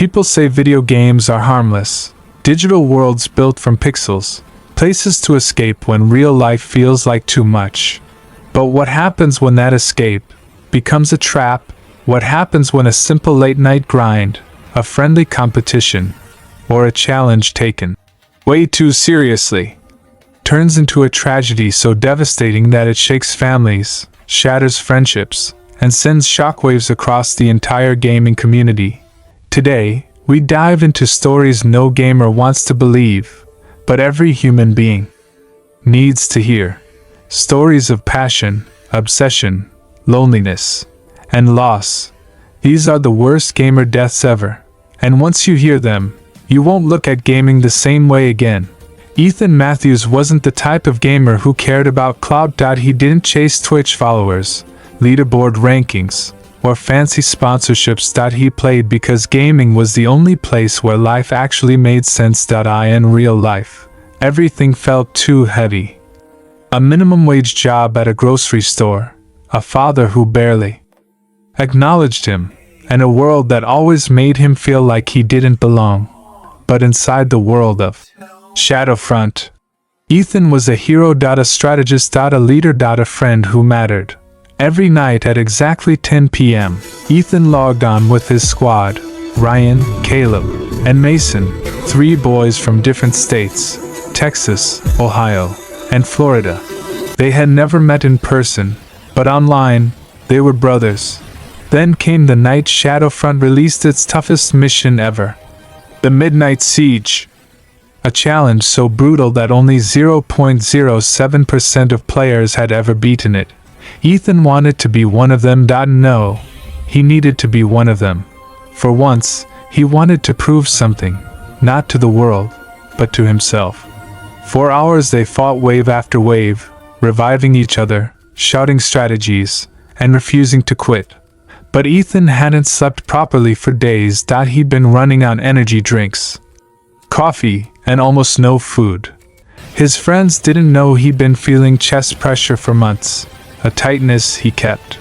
People say video games are harmless, digital worlds built from pixels, places to escape when real life feels like too much. But what happens when that escape becomes a trap? What happens when a simple late-night grind, a friendly competition, or a challenge taken way too seriously turns into a tragedy so devastating that it shakes families, shatters friendships, and sends shockwaves across the entire gaming community? Today, we dive into stories no gamer wants to believe, but every human being needs to hear. Stories of passion, obsession, loneliness, and loss. These are the worst gamer deaths ever, and once you hear them, you won't look at gaming the same way again. Ethan Matthews wasn't the type of gamer who cared about clout. He didn't chase Twitch followers, leaderboard rankings, or fancy sponsorships. He played because gaming was the only place where life actually made sense. In real life, everything felt too heavy. A minimum wage job at a grocery store, a father who barely acknowledged him, and a world that always made him feel like he didn't belong. But inside the world of Shadowfront, Ethan was a hero. A strategist. A leader. A friend who mattered. Every night at exactly 10 p.m., Ethan logged on with his squad, Ryan, Caleb, and Mason, 3 boys from different states, Texas, Ohio, and Florida. They had never met in person, but online, they were brothers. Then came the night Shadowfront released its toughest mission ever, the Midnight Siege. A challenge so brutal that only 0.07% of players had ever beaten it. Ethan wanted to be one of them. No, he needed to be one of them. For once, he wanted to prove something, not to the world, but to himself. For hours they fought wave after wave, reviving each other, shouting strategies, and refusing to quit. But Ethan hadn't slept properly for days. He'd been running on energy drinks, coffee, and almost no food. His friends didn't know he'd been feeling chest pressure for months, a tightness he kept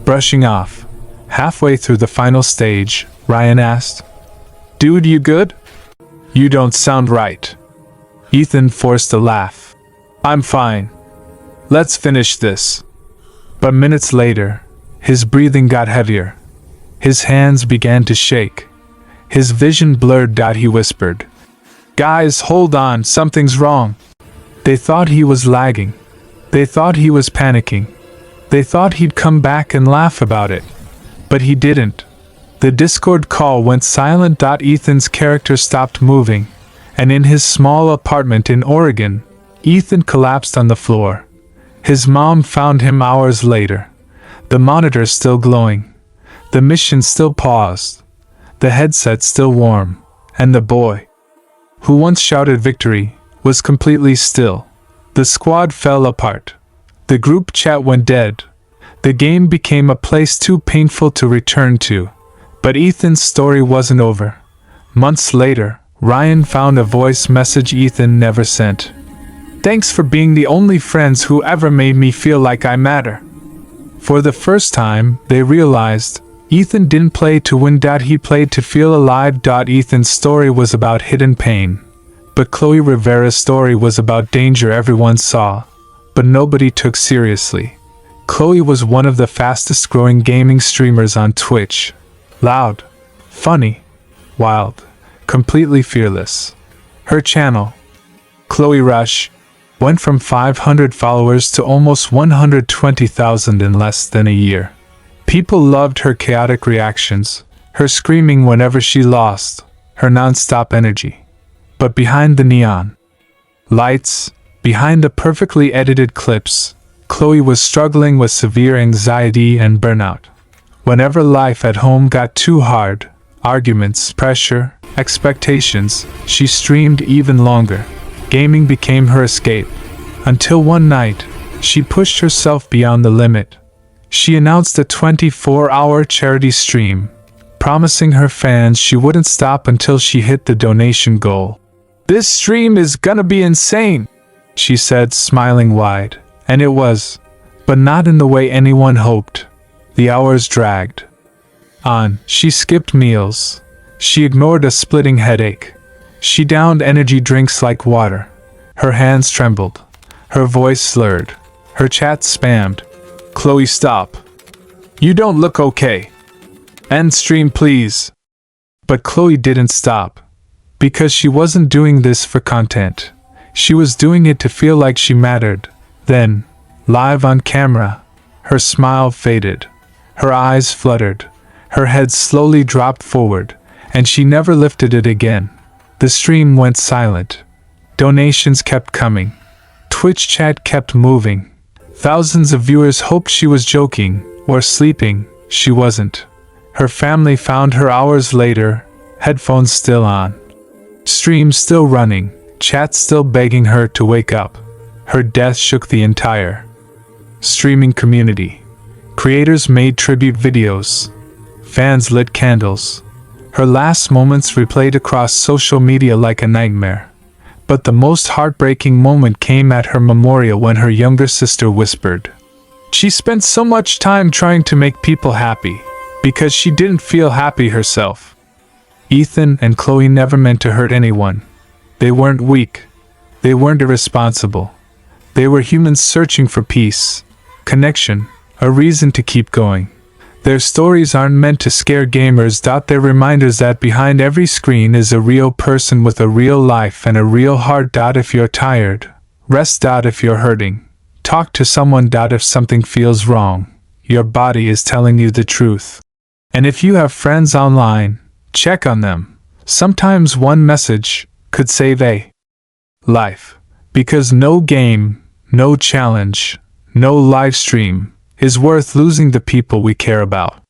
brushing off. Halfway through the final stage, Ryan asked, "Dude, you good? You don't sound right." Ethan forced a laugh. "I'm fine. Let's finish this." But minutes later, his breathing got heavier. His hands began to shake. His vision blurred. He whispered, "Guys, hold on, something's wrong." They thought he was lagging. They thought he was panicking. They thought he'd come back and laugh about it. But he didn't. The Discord call went silent. Ethan's character stopped moving, and in his small apartment in Oregon, Ethan collapsed on the floor. His mom found him hours later, the monitor still glowing, the mission still paused, the headset still warm, and the boy, who once shouted victory, was completely still. The squad fell apart. The group chat went dead. The game became a place too painful to return to. But Ethan's story wasn't over. Months later, Ryan found a voice message Ethan never sent. "Thanks for being the only friends who ever made me feel like I matter." For the first time, they realized Ethan didn't play to win. He played to feel alive. Ethan's story was about hidden pain. But Chloe Rivera's story was about danger everyone saw, but nobody took seriously. Chloe was one of the fastest growing gaming streamers on Twitch. Loud, funny, wild, completely fearless. Her channel, Chloe Rush, went from 500 followers to almost 120,000 in less than a year. People loved her chaotic reactions, her screaming whenever she lost, her non-stop energy. But behind the neon lights, behind the perfectly edited clips, Chloe was struggling with severe anxiety and burnout. Whenever life at home got too hard, arguments, pressure, expectations, she streamed even longer. Gaming became her escape. Until one night, she pushed herself beyond the limit. She announced a 24-hour charity stream, promising her fans she wouldn't stop until she hit the donation goal. "This stream is gonna be insane," she said, smiling wide. And it was, but not in the way anyone hoped. The hours dragged on. She skipped meals. She ignored a splitting headache. She downed energy drinks like water. Her hands trembled. Her voice slurred. Her chat spammed. Chloe, stop. You don't look okay. End stream, please. But Chloe didn't stop. Because she wasn't doing this for content. She was doing it to feel like she mattered. Then, live on camera, her smile faded. Her eyes fluttered. Her head slowly dropped forward, and she never lifted it again. The stream went silent. Donations kept coming. Twitch chat kept moving. Thousands of viewers hoped she was joking or sleeping. She wasn't. Her family found her hours later, headphones still on. Stream still running, chat still begging her to wake up. Her death shook the entire streaming community. Creators made tribute videos. Fans lit candles. Her last moments replayed across social media like a nightmare. But the most heartbreaking moment came at her memorial when her younger sister whispered, "She spent so much time trying to make people happy, because she didn't feel happy herself." Ethan and Chloe never meant to hurt anyone. They weren't weak. They weren't irresponsible. They were humans searching for peace, connection, a reason to keep going. Their stories aren't meant to scare gamers. They're reminders that behind every screen is a real person with a real life and a real heart. If you're tired, rest. If you're hurting, talk to someone. If something feels wrong, your body is telling you the truth. And if you have friends online, check on them. Sometimes one message could save a life. Because no game, no challenge, no live stream is worth losing the people we care about.